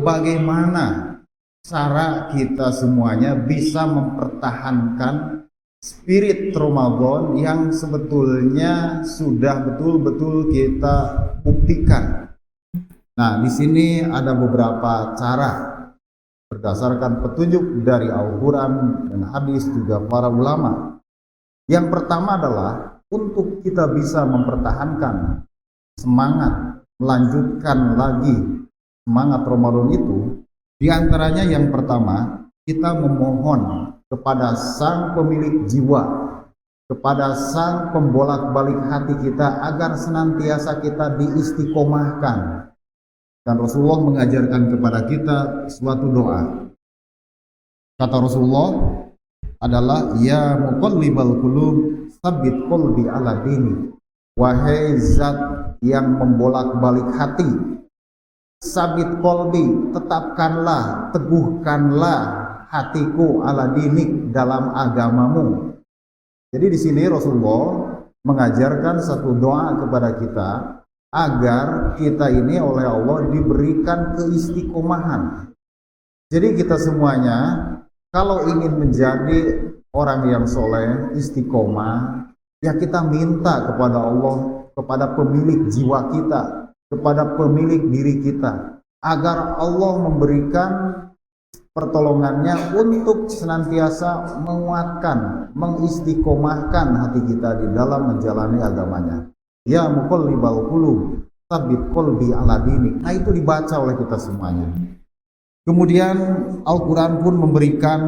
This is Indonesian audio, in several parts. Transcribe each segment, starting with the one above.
bagaimana cara kita semuanya bisa mempertahankan spirit Ramadan yang sebetulnya sudah betul-betul kita buktikan. Nah, di sini ada beberapa cara berdasarkan petunjuk dari Al-Quran dan hadis juga para ulama. Yang pertama adalah untuk kita bisa mempertahankan semangat, melanjutkan lagi semangat Ramadan itu, di antaranya yang pertama, kita memohon kepada Sang Pemilik jiwa, kepada Sang Pembolak-balik hati kita agar senantiasa kita diistiqomahkan. Dan Rasulullah mengajarkan kepada kita suatu doa. Kata Rasulullah adalah, ya muqallibal qulub tsabbit qalbi ala dini. Wahai zat yang membolak-balik hati, sabit qalbi, tetapkanlah, teguhkanlah hatiku ala dinik, dalam agamamu. Jadi di sini Rasulullah mengajarkan satu doa kepada kita agar kita ini oleh Allah diberikan keistiqomahan. Jadi kita semuanya kalau ingin menjadi orang yang soleh, istiqomah, ya kita minta kepada Allah, kepada pemilik jiwa kita, kepada pemilik diri kita, agar Allah memberikan pertolongannya untuk senantiasa menguatkan, mengistiqomahkan hati kita di dalam menjalani agamanya. Ya muqallibal qulub tsabbit qalbi ala dinik. Nah, itu dibaca oleh kita semuanya. Kemudian Al-Quran pun memberikan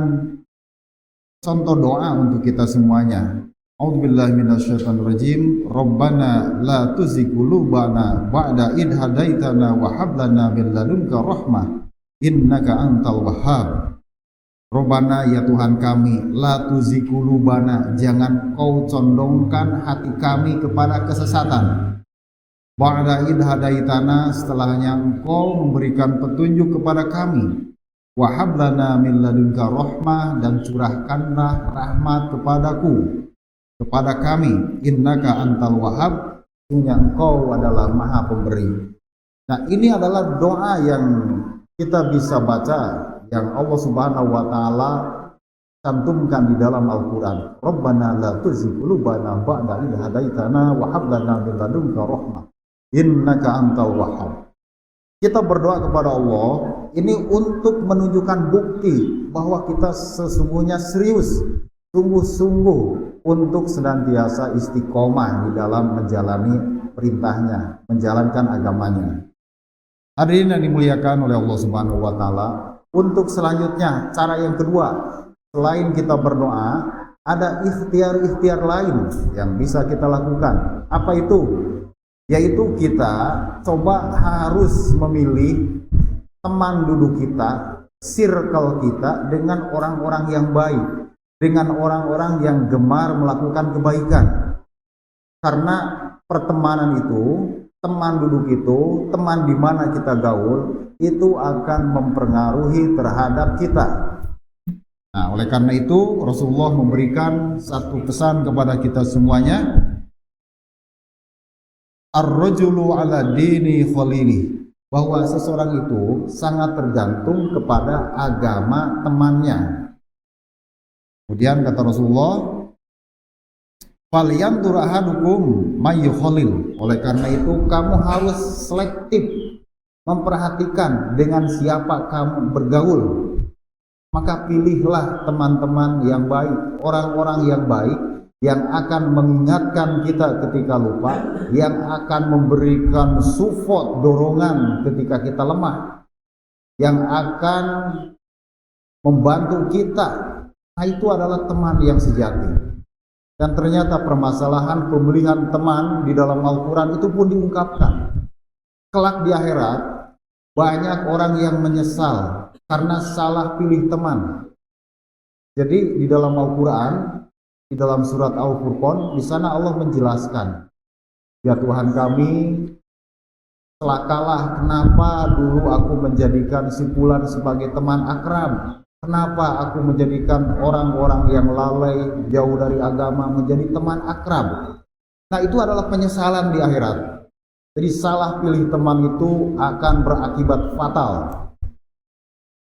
contoh doa untuk kita semuanya. A'udzubillahi minasyaitonirrajim. Rabbana la tuzigh qulubana ba'da idh hadaitana wa hab lana min ladunka rahmah innaka antal wahhab. Rabbana, ya Tuhan kami, la tuzigh qulubana, jangan kau condongkan hati kami kepada kesesatan. Ba'da idh hadaitana, setelahnya engkau memberikan petunjuk kepada kami. Wa hab lana min ladunka rahmah, dan curahkanlah rahmat kepadaku, kepada kami. Innaka antal wahhab, sesungguhnya engkau adalah maha pemberi. Nah, ini adalah doa yang kita bisa baca, yang Allah Subhanahu wa taala cantumkan di dalam Al-Quran. Rabbana la tuzigh qulubana ba'da idh hadaitana wa hab lana min ladunka rahmah innaka antal wahhab. Kita berdoa kepada Allah ini untuk menunjukkan bukti bahwa kita sesungguhnya serius, sungguh-sungguh untuk senantiasa istiqomah di dalam menjalani perintahnya, menjalankan agamanya. Hadirin yang dimuliakan oleh Allah Subhanahu wa taala, untuk selanjutnya cara yang kedua, selain kita berdoa, ada ikhtiar-ikhtiar lain yang bisa kita lakukan. Apa itu? Yaitu kita coba harus memilih teman duduk kita, circle kita dengan orang-orang yang baik, dengan orang-orang yang gemar melakukan kebaikan. Karena pertemanan itu, teman duduk itu, teman di mana kita gaul, itu akan mempengaruhi terhadap kita. Nah, oleh karena itu Rasulullah memberikan satu pesan kepada kita semuanya. Ar-rajulu ala dini khalili, bahwa seseorang itu sangat tergantung kepada agama temannya. Kemudian kata Rasulullah, falyanzur ahadukum may yukhalil. Oleh karena itu kamu harus selektif memperhatikan dengan siapa kamu bergaul. Maka pilihlah teman-teman yang baik, orang-orang yang baik, yang akan mengingatkan kita ketika lupa, yang akan memberikan support, dorongan ketika kita lemah, yang akan membantu kita. Nah, itu adalah teman yang sejati. Dan ternyata permasalahan pemilihan teman di dalam Al-Quran itu pun diungkapkan. Kelak di akhirat, banyak orang yang menyesal karena salah pilih teman. Jadi di dalam Al-Quran, di dalam surat Al-Furqan, di sana Allah menjelaskan, ya Tuhan kami, celakalah kenapa dulu aku menjadikan si fulan sebagai teman akrab. Kenapa aku menjadikan orang-orang yang lalai jauh dari agama menjadi teman akrab? Nah, itu adalah penyesalan di akhirat. Jadi salah pilih teman itu akan berakibat fatal.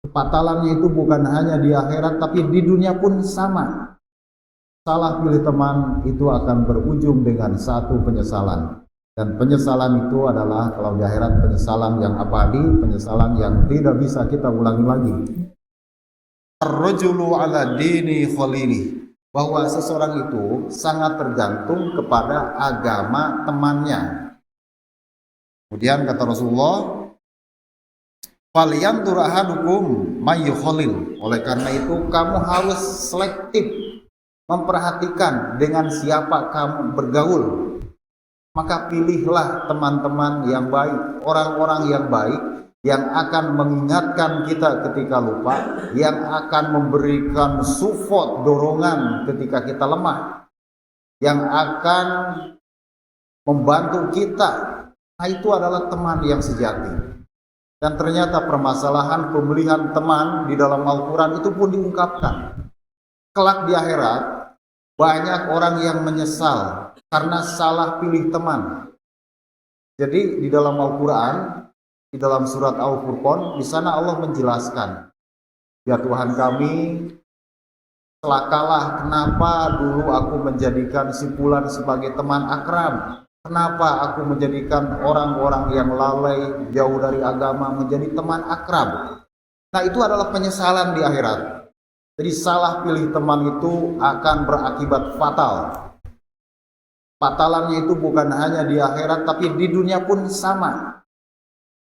Kepatalannya itu bukan hanya di akhirat, tapi di dunia pun sama. Salah pilih teman itu akan berujung dengan satu penyesalan. Dan penyesalan itu adalah kalau di akhirat penyesalan yang abadi, penyesalan yang tidak bisa kita ulangi lagi. Ar-rajulu ala dini khalili, bahwa seseorang itu sangat tergantung kepada agama temannya. Kemudian kata Rasulullah, "Falyanzur ahadukum may yukhalil." Oleh karena itu kamu harus selektif memperhatikan dengan siapa kamu bergaul. Maka pilihlah teman-teman yang baik, orang-orang yang baik, yang akan mengingatkan kita ketika lupa, yang akan memberikan support, dorongan ketika kita lemah, yang akan membantu kita. Nah, itu adalah teman yang sejati. Dan ternyata permasalahan pemilihan teman di dalam Al-Quran itu pun diungkapkan. Kelak di akhirat, banyak orang yang menyesal karena salah pilih teman. Jadi di dalam Al-Quran, di dalam surat Al-Furqan, di sana Allah menjelaskan, "Ya Tuhan kami, celakalah kenapa dulu aku menjadikan si fulan sebagai teman akrab. Kenapa aku menjadikan orang-orang yang lalai jauh dari agama menjadi teman akrab?" Nah, itu adalah penyesalan di akhirat. Jadi salah pilih teman itu akan berakibat fatal. Fatalannya itu bukan hanya di akhirat, tapi di dunia pun sama.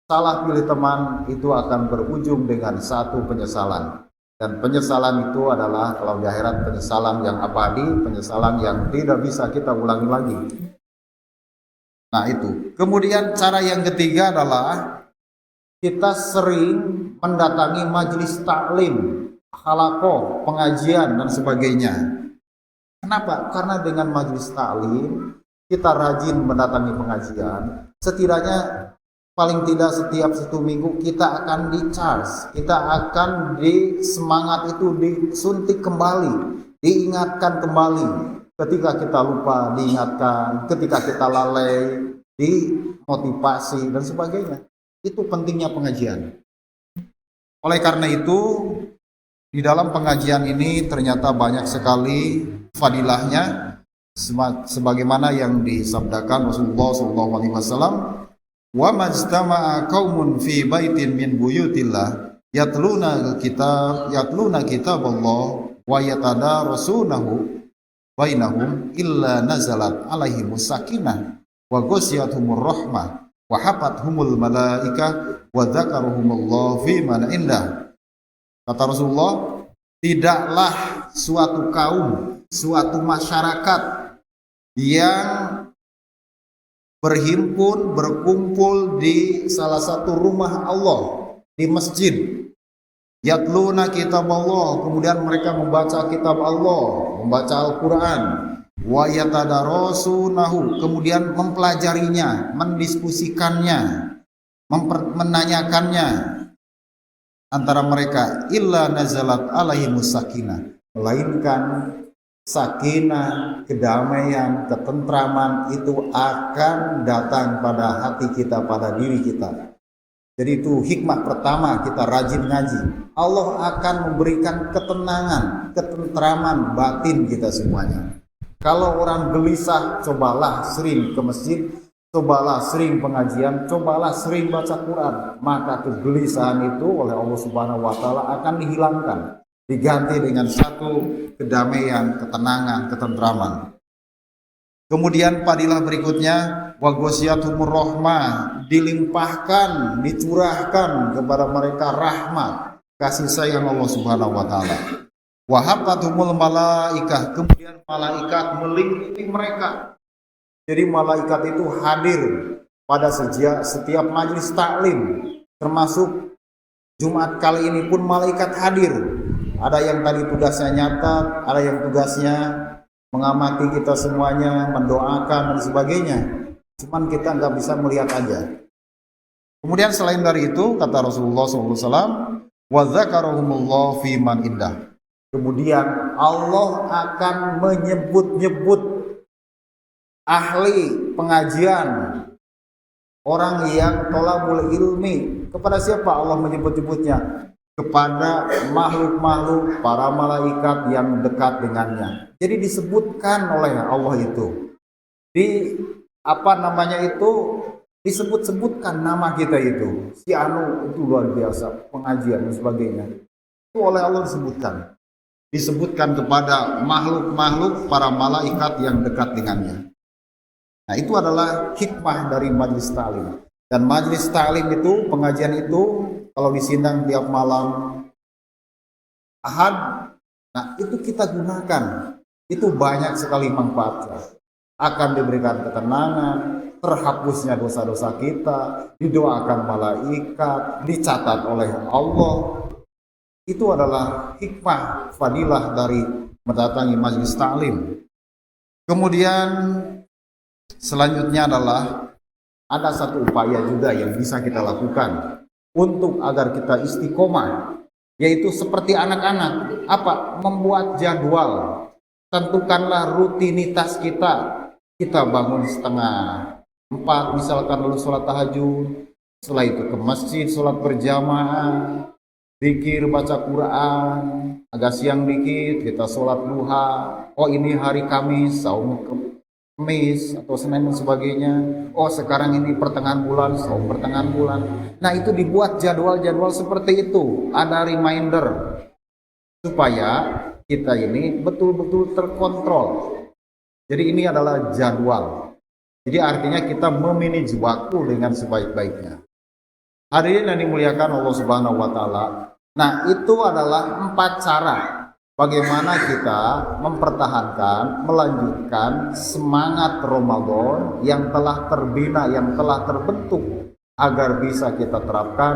Salah pilih teman itu akan berujung dengan satu penyesalan. Dan penyesalan itu adalah kalau di akhirat penyesalan yang abadi, penyesalan yang tidak bisa kita ulangi lagi. Nah itu. Kemudian cara yang ketiga adalah kita sering mendatangi majelis taklim, halaqah, pengajian dan sebagainya. Kenapa? Karena dengan majelis taklim kita rajin mendatangi pengajian. Setidaknya paling tidak setiap 1 minggu kita akan di-charge, kita akan semangat itu disuntik kembali, diingatkan kembali. Ketika kita lupa diingatkan, ketika kita lalai dimotivasi dan sebagainya. Itu pentingnya pengajian. Oleh karena itu di dalam pengajian ini ternyata banyak sekali fadilahnya, sebagaimana yang disabdakan Rasulullah SAW, "Wa majtama'a qaumun fi baitin min buyutillah yatluna kitaballah wa yatadarasunahu bainahum illa nazalat alaihimus sakinah wa ghasyiyatuhumur rahmah wa hafathumul malaikah wa dzakaruhumullah fi man indah." Kata Rasulullah, tidaklah suatu kaum, suatu masyarakat yang berkumpul di salah satu rumah Allah, di masjid, yatluna kitab Allah, kemudian mereka membaca kitab Allah, membaca Al-Quran, wa yatadarasunahu, kemudian mempelajarinya, mendiskusikannya, menanyakannya antara mereka, illa nazalat alaihimus sakinah, melainkan sakinah, kedamaian, ketentraman itu akan datang pada hati kita, pada diri kita. Jadi itu hikmah pertama kita rajin ngaji. Allah akan memberikan ketenangan, ketentraman batin kita semuanya. Kalau orang gelisah, cobalah sering ke masjid, cobalah sering pengajian, cobalah sering baca Quran. Maka kegelisahan itu oleh Allah Subhanahu wa taala akan dihilangkan, diganti dengan satu kedamaian, ketenangan, ketentraman. Kemudian fadilah berikutnya, wa ghasyiyatuhumur rahmah, dilimpahkan, dicurahkan kepada mereka rahmat, kasih sayang Allah Subhanahu wa taala. Wa hafathumul malaikah, kemudian malaikat melingkupi mereka. Jadi malaikat itu hadir pada setiap majelis taklim, termasuk Jumat kali ini pun malaikat hadir. Ada yang tadi tugasnya nyatat, ada yang tugasnya mengamati kita semuanya, mendoakan dan sebagainya. Cuman kita nggak bisa melihat aja. Kemudian selain dari itu, kata Rasulullah SAW, wa dzakaruhumullah fi man indah. Kemudian Allah akan menyebut-nyebut ahli pengajian, orang yang thalabul ilmi. Kepada siapa Allah menyebut-nyebutnya? kepada makhluk-makhluk, para malaikat yang dekat dengannya. Jadi disebutkan oleh Allah itu. Di apa namanya itu, disebut-sebutkan nama kita itu. Si anu itu luar biasa, pengajian dan sebagainya. Itu oleh Allah disebutkan. Disebutkan kepada makhluk-makhluk, para malaikat yang dekat dengannya. Nah, itu adalah hikmah dari majelis ta'lim. Dan majelis ta'lim itu, pengajian itu, kalau disindang tiap malam Ahad, nah itu kita gunakan. Itu banyak sekali manfaatnya. Akan diberikan ketenangan, terhapusnya dosa-dosa kita, didoakan malaikat, dicatat oleh Allah. Itu adalah hikmah, fadilah dari mendatangi majelis ta'lim. Kemudian selanjutnya adalah ada satu upaya juga yang bisa kita lakukan untuk agar kita istiqomah, yaitu seperti anak-anak, apa? Membuat jadwal. Tentukanlah rutinitas kita. Kita bangun 3:30, misalkan lalu sholat tahajud, setelah itu ke masjid, sholat berjamaah, zikir, baca Quran, agak siang dikit kita sholat duha. Oh ini hari Kamis, saum Kamis atau Senin dan sebagainya. Oh sekarang ini pertengahan bulan, saum pertengahan bulan. Nah itu dibuat jadwal-jadwal seperti itu, ada reminder supaya kita ini betul-betul terkontrol. Jadi ini adalah jadwal. Jadi artinya kita memanage waktu dengan sebaik-baiknya. Hadirin yang dimuliakan Allah Subhanahu wa taala. Nah, itu adalah 4 cara bagaimana kita mempertahankan, melanjutkan semangat Ramadan yang telah terbina, yang telah terbentuk agar bisa kita terapkan,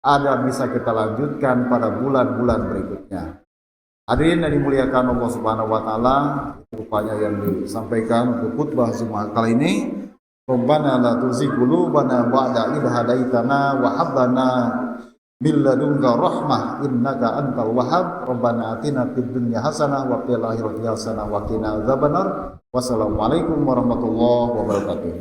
agar bisa kita lanjutkan pada bulan-bulan berikutnya. Hadirin yang dimuliakan Allah Subhanahu wa taala, rupanya yang disampaikan untuk khutbah Jumat kali ini. Rabbana la tuzigh qulubana ba'da idh hadaitana wa hab lana min ladunka rahmah innaka antal wahhab. Rabbana atina fid dunya hasanah wa fil akhirati hasanah wa qina adzabannar. Wassalamualaikum warahmatullahi wabarakatuh.